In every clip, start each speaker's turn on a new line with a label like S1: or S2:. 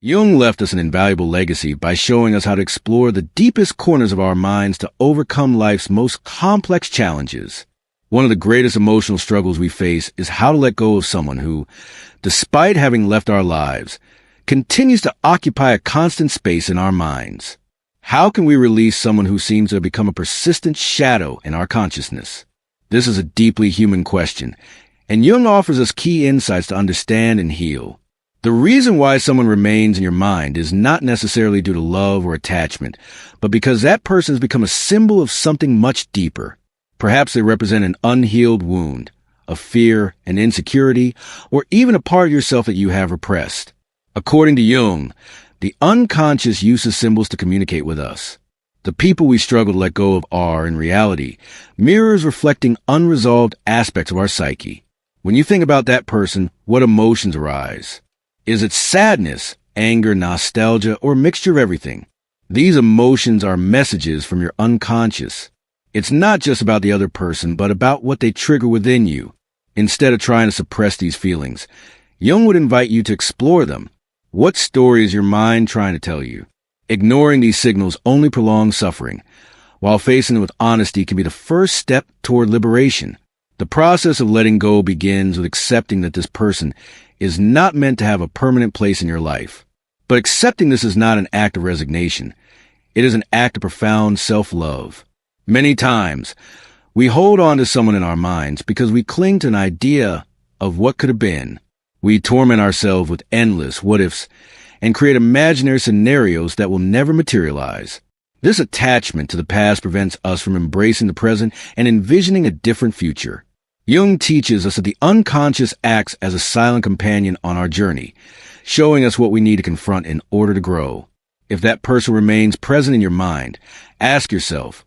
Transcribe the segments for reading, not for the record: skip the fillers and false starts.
S1: Jung left us an invaluable legacy by showing us how to explore the deepest corners of our minds to overcome life's most complex challenges. One of the greatest emotional struggles we face is how to let go of someone who, despite having left our lives, continues to occupy a constant space in our minds. How can we release someone who seems to have become a persistent shadow in our consciousness? This is a deeply human question, and Jung offers us key insights to understand and heal. The reason why someone remains in your mind is not necessarily due to love or attachment, but because that person has become a symbol of something much deeper. Perhaps they represent an unhealed wound, a fear, an insecurity, or even a part of yourself that you have repressed. According to Jung, the unconscious uses symbols to communicate with us. The people we struggle to let go of are, in reality, mirrors reflecting unresolved aspects of our psyche. When you think about that person, what emotions arise? Is it sadness, anger, nostalgia, or a mixture of everything? These emotions are messages from your unconscious. It's not just about the other person, but about what they trigger within you. Instead of trying to suppress these feelings, Jung would invite you to explore them. What story is your mind trying to tell you? Ignoring these signals only prolongs suffering, while facing them with honesty can be the first step toward liberation. The process of letting go begins with accepting that this person is not meant to have a permanent place in your life. But accepting this is not an act of resignation. It is an act of profound self-love. Many times, we hold on to someone in our minds because we cling to an idea of what could have been. We torment ourselves with endless what-ifs and create imaginary scenarios that will never materialize. This attachment to the past prevents us from embracing the present and envisioning a different future. Jung teaches us that the unconscious acts as a silent companion on our journey, showing us what we need to confront in order to grow. If that person remains present in your mind, ask yourself,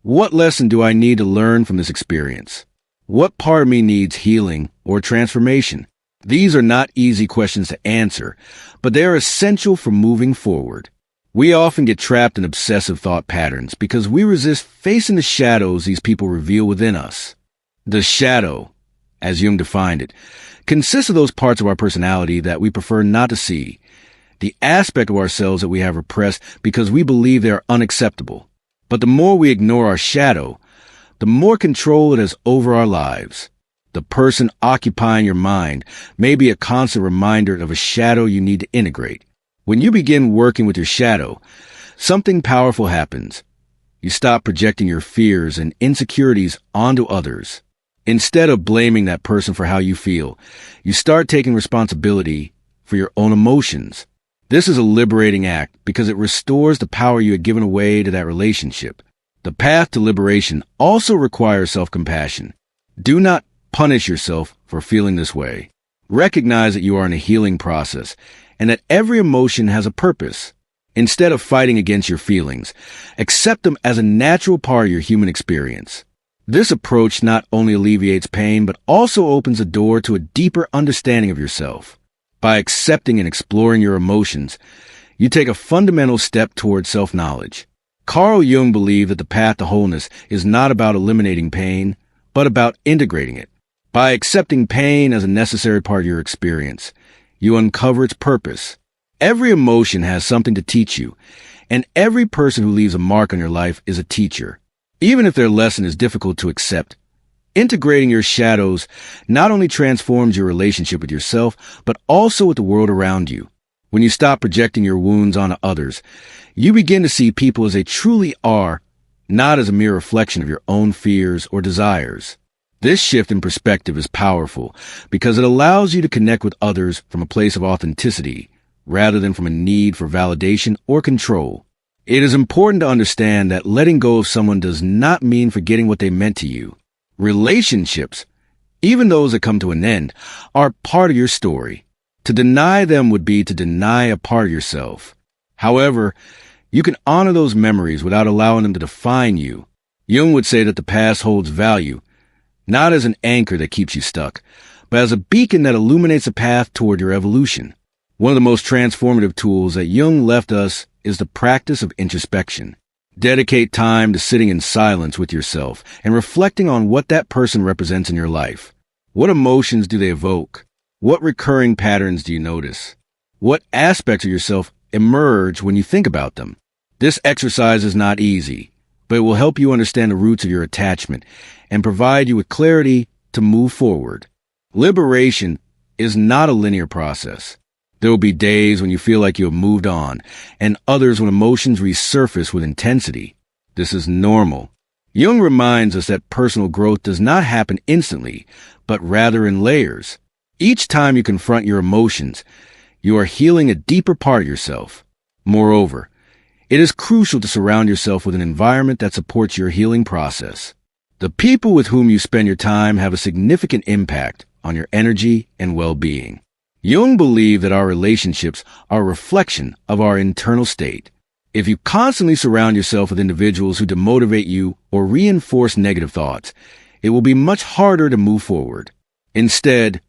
S1: what lesson do I need to learn from this experience? What part of me needs healing or transformation? These are not easy questions to answer, but they are essential for moving forward. We often get trapped in obsessive thought patterns because we resist facing the shadows these people reveal within us. The shadow, as Jung defined it, consists of those parts of our personality that we prefer not to see, the aspect of ourselves that we have repressed because we believe they are unacceptable. But the more we ignore our shadow, the more control it has over our lives. The person occupying your mind may be a constant reminder of a shadow you need to integrate. When you begin working with your shadow, something powerful happens. You stop projecting your fears and insecurities onto others. Instead of blaming that person for how you feel, you start taking responsibility for your own emotions. This is a liberating act because it restores the power you had given away to that relationship. The path to liberation also requires self-compassion. Do not punish yourself for feeling this way. Recognize that you are in a healing process and that every emotion has a purpose. Instead of fighting against your feelings, accept them as a natural part of your human experience. This approach not only alleviates pain, but also opens the door to a deeper understanding of yourself. By accepting and exploring your emotions, you take a fundamental step toward self-knowledge. Carl Jung believed that the path to wholeness is not about eliminating pain, but about integrating it. By accepting pain as a necessary part of your experience, you uncover its purpose. Every emotion has something to teach you, and every person who leaves a mark on your life is a teacher. Even if their lesson is difficult to accept, integrating your shadows not only transforms your relationship with yourself, but also with the world around you. When you stop projecting your wounds onto others, you begin to see people as they truly are, not as a mere reflection of your own fears or desires. This shift in perspective is powerful because it allows you to connect with others from a place of authenticity, rather than from a need for validation or control. It is important to understand that letting go of someone does not mean forgetting what they meant to you. Relationships, even those that come to an end, are part of your story. To deny them would be to deny a part of yourself. However, you can honor those memories without allowing them to define you. Jung would say that the past holds value, not as an anchor that keeps you stuck, but as a beacon that illuminates a path toward your evolution. One of the most transformative tools that Jung left us is the practice of introspection. Dedicate time to sitting in silence with yourself and reflecting on what that person represents in your life. What emotions do they evoke? What recurring patterns do you notice? What aspects of yourself emerge when you think about them? This exercise is not easy, but it will help you understand the roots of your attachment and provide you with clarity to move forward. Liberation is not a linear process. There will be days when you feel like you have moved on, and others when emotions resurface with intensity. This is normal. Jung reminds us that personal growth does not happen instantly, but rather in layers. Each time you confront your emotions, you are healing a deeper part of yourself. Moreover, it is crucial to surround yourself with an environment that supports your healing process. The people with whom you spend your time have a significant impact on your energy and well-being. Jung believed that our relationships are a reflection of our internal state. If you constantly surround yourself with individuals who demotivate you or reinforce negative thoughts, it will be much harder to move forward. Instead,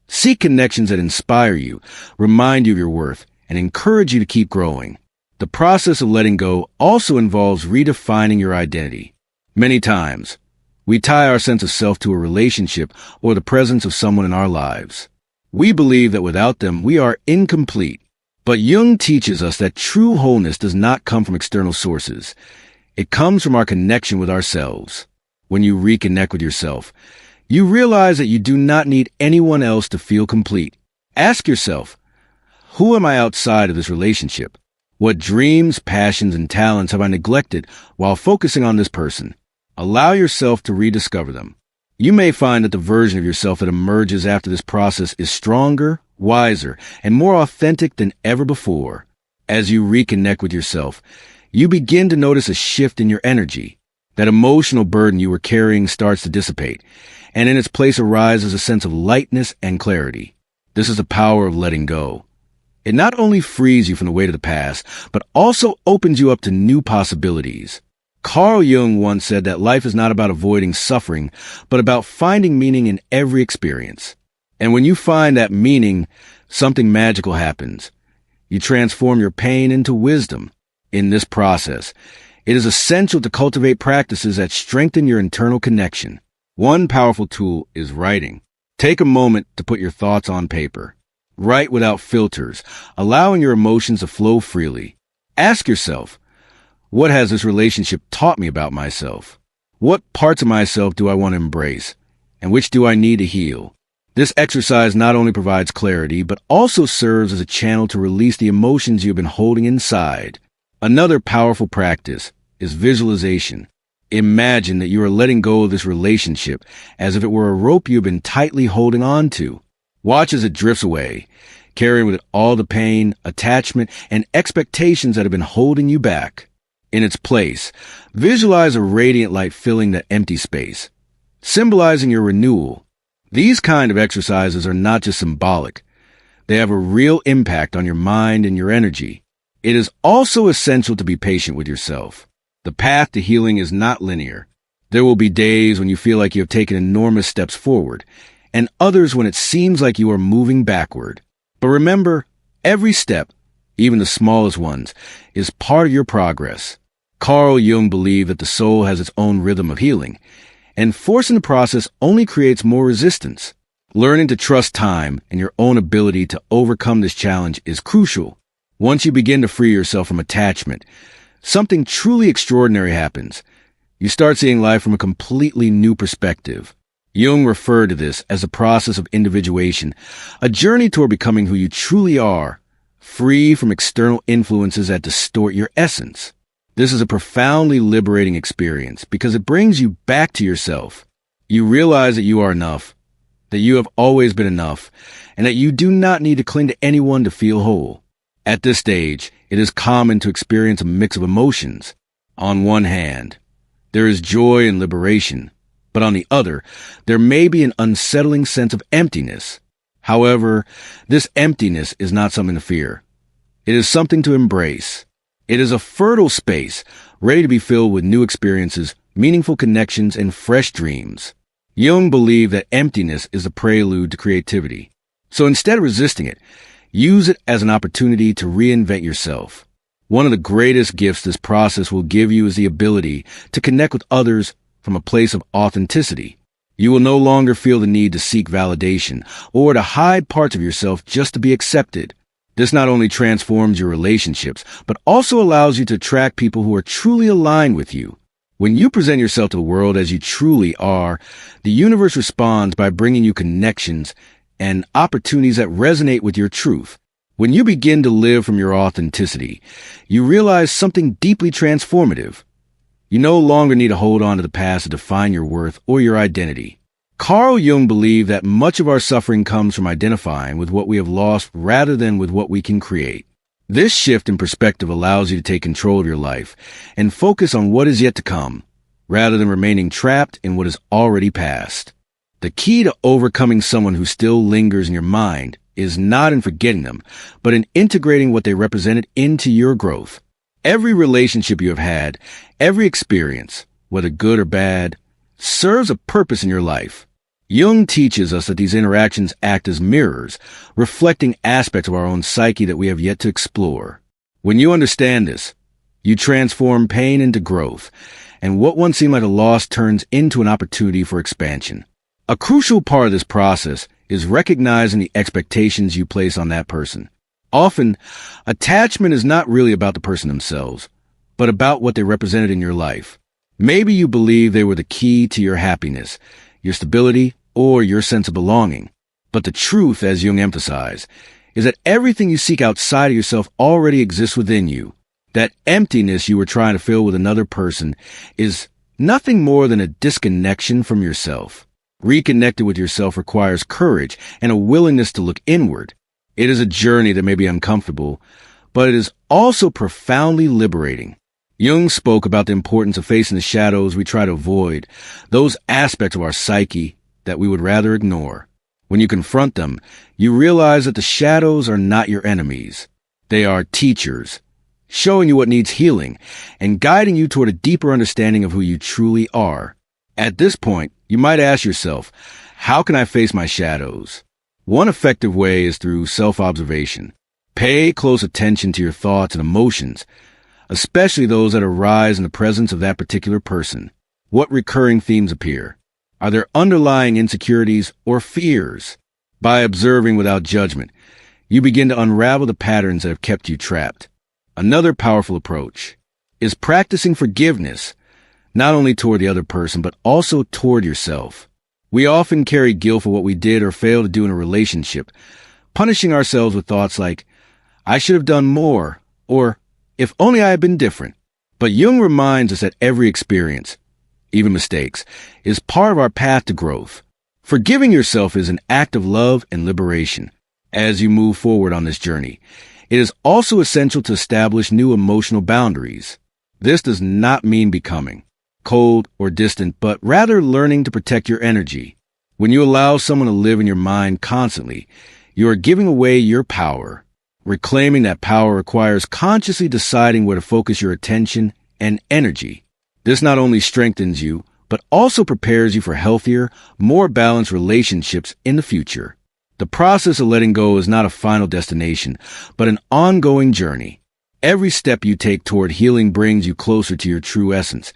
S1: seek connections that inspire you, remind you of your worth, and encourage you to keep growing. The process of letting go also involves redefining your identity. Many times, we tie our sense of self to a relationship or the presence of someone in our lives. We believe that without them, we are incomplete. But Jung teaches us that true wholeness does not come from external sources. It comes from our connection with ourselves. When you reconnect with yourself, you realize that you do not need anyone else to feel complete. Ask yourself, who am I outside of this relationship? What dreams, passions, and talents have I neglected while focusing on this person? Allow yourself to rediscover them. You may find that the version of yourself that emerges after this process is stronger, wiser, and more authentic than ever before. As you reconnect with yourself, you begin to notice a shift in your energy. That emotional burden you were carrying starts to dissipate, and in its place arises a sense of lightness and clarity. This is the power of letting go. It not only frees you from the weight of the past, but also opens you up to new possibilities. Carl Jung once said that life is not about avoiding suffering, but about finding meaning in every experience. And when you find that meaning, something magical happens. You transform your pain into wisdom. In this process, it is essential to cultivate practices that strengthen your internal connection. One powerful tool is writing. Take a moment to put your thoughts on paper. Write without filters, allowing your emotions to flow freely. Ask yourself, what has this relationship taught me about myself? What parts of myself do I want to embrace? And which do I need to heal? This exercise not only provides clarity, but also serves as a channel to release the emotions you've been holding inside. Another powerful practice is visualization. Imagine that you are letting go of this relationship as if it were a rope you've been tightly holding on to. Watch as it drifts away, carrying with it all the pain, attachment, and expectations that have been holding you back. In its place, visualize a radiant light filling that empty space, symbolizing your renewal. These kind of exercises are not just symbolic. They have a real impact on your mind and your energy. It is also essential to be patient with yourself. The path to healing is not linear. There will be days when you feel like you have taken enormous steps forward, and others when it seems like you are moving backward. But remember, every step, even the smallest ones, is part of your progress. Carl Jung believed that the soul has its own rhythm of healing, and forcing the process only creates more resistance. Learning to trust time and your own ability to overcome this challenge is crucial. Once you begin to free yourself from attachment, something truly extraordinary happens. You start seeing life from a completely new perspective. Jung referred to this as a process of individuation, a journey toward becoming who you truly are, free from external influences that distort your essence. This is a profoundly liberating experience because it brings you back to yourself. You realize that you are enough, that you have always been enough, and that you do not need to cling to anyone to feel whole. At this stage, it is common to experience a mix of emotions. On one hand, there is joy and liberation, but on the other, there may be an unsettling sense of emptiness. However, this emptiness is not something to fear. It is something to embrace. It is a fertile space, ready to be filled with new experiences, meaningful connections, and fresh dreams. Jung believed that emptiness is a prelude to creativity. So instead of resisting it, use it as an opportunity to reinvent yourself. One of the greatest gifts this process will give you is the ability to connect with others from a place of authenticity. You will no longer feel the need to seek validation or to hide parts of yourself just to be accepted. This not only transforms your relationships, but also allows you to attract people who are truly aligned with you. When you present yourself to the world as you truly are, the universe responds by bringing you connections and opportunities that resonate with your truth. When you begin to live from your authenticity, you realize something deeply transformative. You no longer need to hold on to the past to define your worth or your identity. Carl Jung believed that much of our suffering comes from identifying with what we have lost rather than with what we can create. This shift in perspective allows you to take control of your life and focus on what is yet to come, rather than remaining trapped in what is already past. The key to overcoming someone who still lingers in your mind is not in forgetting them, but in integrating what they represented into your growth. Every relationship you have had, every experience, whether good or bad, serves a purpose in your life. Jung teaches us that these interactions act as mirrors, reflecting aspects of our own psyche that we have yet to explore. When you understand this, you transform pain into growth, and what once seemed like a loss turns into an opportunity for expansion. A crucial part of this process is recognizing the expectations you place on that person. Often, attachment is not really about the person themselves, but about what they represented in your life. Maybe you believe they were the key to your happiness, your stability, or your sense of belonging. But the truth, as Jung emphasized, is that everything you seek outside of yourself already exists within you. That emptiness you were trying to fill with another person is nothing more than a disconnection from yourself. Reconnecting with yourself requires courage and a willingness to look inward. It is a journey that may be uncomfortable, but it is also profoundly liberating. Jung spoke about the importance of facing the shadows we try to avoid, those aspects of our psyche that we would rather ignore. When you confront them, you realize that the shadows are not your enemies. They are teachers, showing you what needs healing and guiding you toward a deeper understanding of who you truly are. At this point, you might ask yourself, how can I face my shadows? One effective way is through self-observation. Pay close attention to your thoughts and emotions, especially those that arise in the presence of that particular person. What recurring themes appear? Are there underlying insecurities or fears? By observing without judgment, you begin to unravel the patterns that have kept you trapped. Another powerful approach is practicing forgiveness, not only toward the other person, but also toward yourself. We often carry guilt for what we did or failed to do in a relationship, punishing ourselves with thoughts like, I should have done more, or if only I had been different. But Jung reminds us that every experience, even mistakes, is part of our path to growth. Forgiving yourself is an act of love and liberation. As you move forward on this journey, it is also essential to establish new emotional boundaries. This does not mean becoming cold or distant, but rather learning to protect your energy. When you allow someone to live in your mind constantly, you are giving away your power. Reclaiming that power requires consciously deciding where to focus your attention and energy. This not only strengthens you, but also prepares you for healthier, more balanced relationships in the future. The process of letting go is not a final destination, but an ongoing journey. Every step you take toward healing brings you closer to your true essence.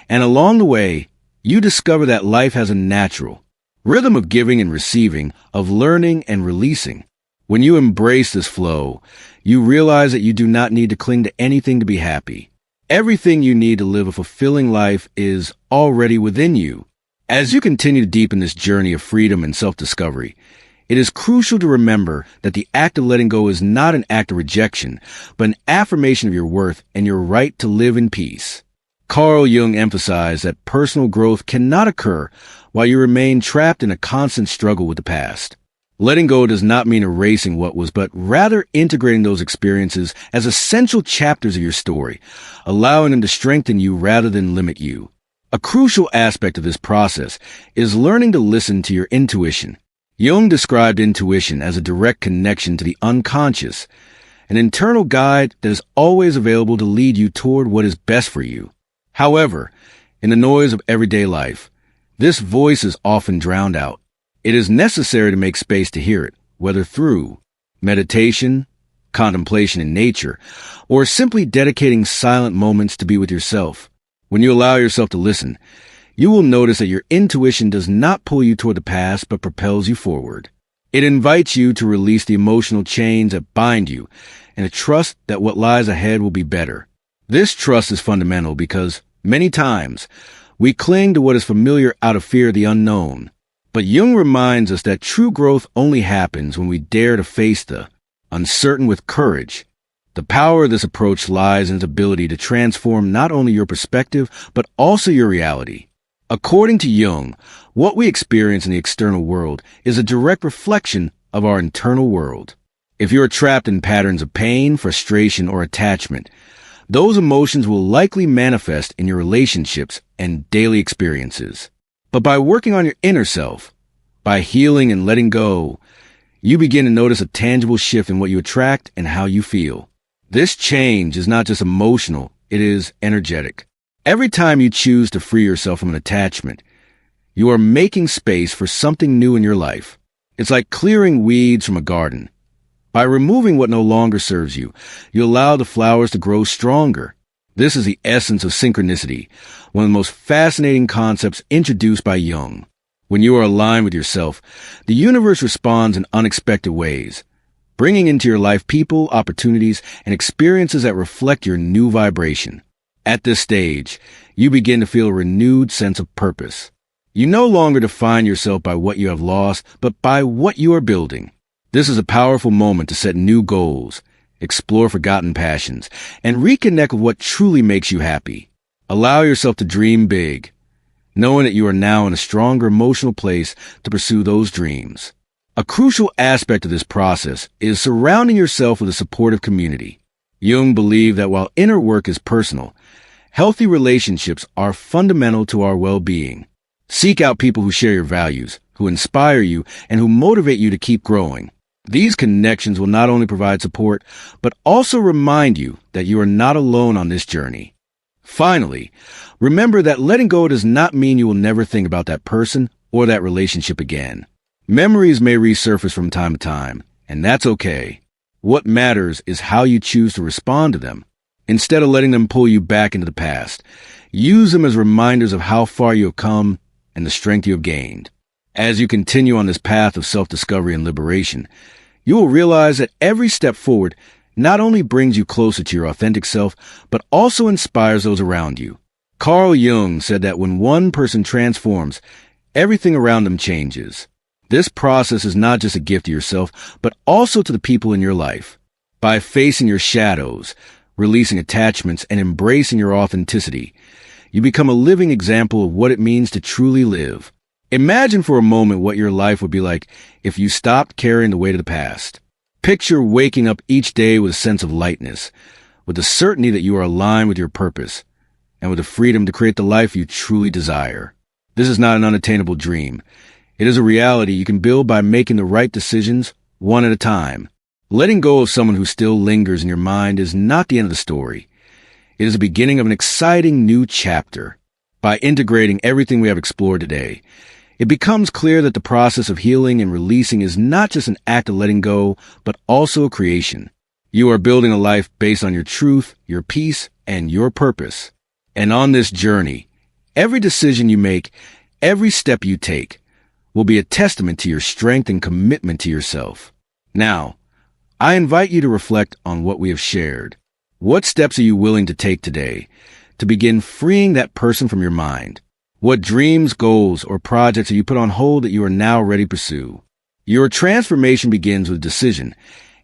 S1: And along the way, you discover that life has a natural rhythm of giving and receiving, of learning and releasing. When you embrace this flow, you realize that you do not need to cling to anything to be happy. Everything you need to live a fulfilling life is already within you. As you continue to deepen this journey of freedom and self-discovery, it is crucial to remember that the act of letting go is not an act of rejection, but an affirmation of your worth and your right to live in peace. Carl Jung emphasized that personal growth cannot occur while you remain trapped in a constant struggle with the past. Letting go does not mean erasing what was, but rather integrating those experiences as essential chapters of your story, allowing them to strengthen you rather than limit you. A crucial aspect of this process is learning to listen to your intuition. Jung described intuition as a direct connection to the unconscious, an internal guide that is always available to lead you toward what is best for you. However, in the noise of everyday life, this voice is often drowned out. It is necessary to make space to hear it, whether through meditation, contemplation in nature, or simply dedicating silent moments to be with yourself. When you allow yourself to listen, you will notice that your intuition does not pull you toward the past, but propels you forward. It invites you to release the emotional chains that bind you and to trust that what lies ahead will be better. This trust is fundamental because, many times, we cling to what is familiar out of fear of the unknown. But Jung reminds us that true growth only happens when we dare to face the uncertain with courage. The power of this approach lies in its ability to transform not only your perspective, but also your reality. According to Jung, what we experience in the external world is a direct reflection of our internal world. If you are trapped in patterns of pain, frustration, or attachment, those emotions will likely manifest in your relationships and daily experiences. But by working on your inner self, by healing and letting go, you begin to notice a tangible shift in what you attract and how you feel. This change is not just emotional, it is energetic. Every time you choose to free yourself from an attachment, you are making space for something new in your life. It's like clearing weeds from a garden. By removing what no longer serves you, you allow the flowers to grow stronger. This is the essence of synchronicity, one of the most fascinating concepts introduced by Jung. When you are aligned with yourself, the universe responds in unexpected ways, bringing into your life people, opportunities, and experiences that reflect your new vibration. At this stage, you begin to feel a renewed sense of purpose. You no longer define yourself by what you have lost, but by what you are building. This is a powerful moment to set new goals, explore forgotten passions, and reconnect with what truly makes you happy. Allow yourself to dream big, knowing that you are now in a stronger emotional place to pursue those dreams. A crucial aspect of this process is surrounding yourself with a supportive community. Jung believed that while inner work is personal, healthy relationships are fundamental to our well-being. Seek out people who share your values, who inspire you, and who motivate you to keep growing. These connections will not only provide support, but also remind you that you are not alone on this journey. Finally, remember that letting go does not mean you will never think about that person or that relationship again. Memories may resurface from time to time, and that's okay. What matters is how you choose to respond to them. Instead of letting them pull you back into the past, use them as reminders of how far you have come and the strength you have gained. As you continue on this path of self-discovery and liberation, you will realize that every step forward not only brings you closer to your authentic self, but also inspires those around you. Carl Jung said that when one person transforms, everything around them changes. This process is not just a gift to yourself, but also to the people in your life. By facing your shadows, releasing attachments, and embracing your authenticity, you become a living example of what it means to truly live. Imagine for a moment what your life would be like if you stopped carrying the weight of the past. Picture waking up each day with a sense of lightness, with the certainty that you are aligned with your purpose, and with the freedom to create the life you truly desire. This is not an unattainable dream. It is a reality you can build by making the right decisions, one at a time. Letting go of someone who still lingers in your mind is not the end of the story. It is the beginning of an exciting new chapter. By integrating everything we have explored today, it becomes clear that the process of healing and releasing is not just an act of letting go, but also a creation. You are building a life based on your truth, your peace, and your purpose. And on this journey, every decision you make, every step you take, will be a testament to your strength and commitment to yourself. Now, I invite you to reflect on what we have shared. What steps are you willing to take today to begin freeing that person from your mind? What dreams, goals, or projects are you put on hold that you are now ready to pursue? Your transformation begins with decision,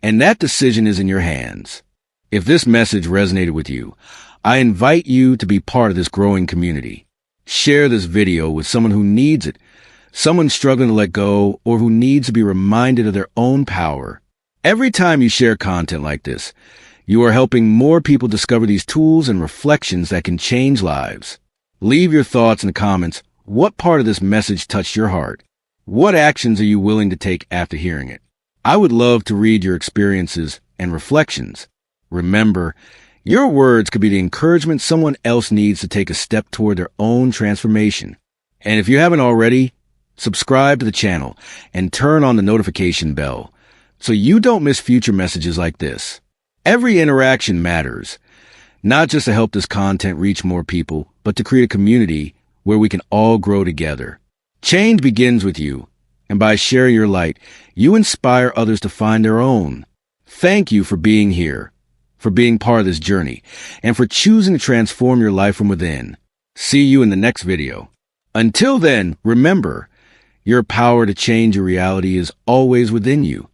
S1: and that decision is in your hands. If this message resonated with you, I invite you to be part of this growing community. Share this video with someone who needs it, someone struggling to let go, or who needs to be reminded of their own power. Every time you share content like this, you are helping more people discover these tools and reflections that can change lives. Leave your thoughts in the comments. What part of this message touched your heart? What actions are you willing to take after hearing it? I would love to read your experiences and reflections. Remember, your words could be the encouragement someone else needs to take a step toward their own transformation. And if you haven't already, subscribe to the channel and turn on the notification bell so you don't miss future messages like this. Every interaction matters, not just to help this content reach more people, but to create a community where we can all grow together. Change begins with you, And by sharing your light, you inspire others to find their own. Thank you for being here, for being part of this journey, and for choosing to transform your life from within. See you in the next video. Until then, remember, your power to change your reality is always within you.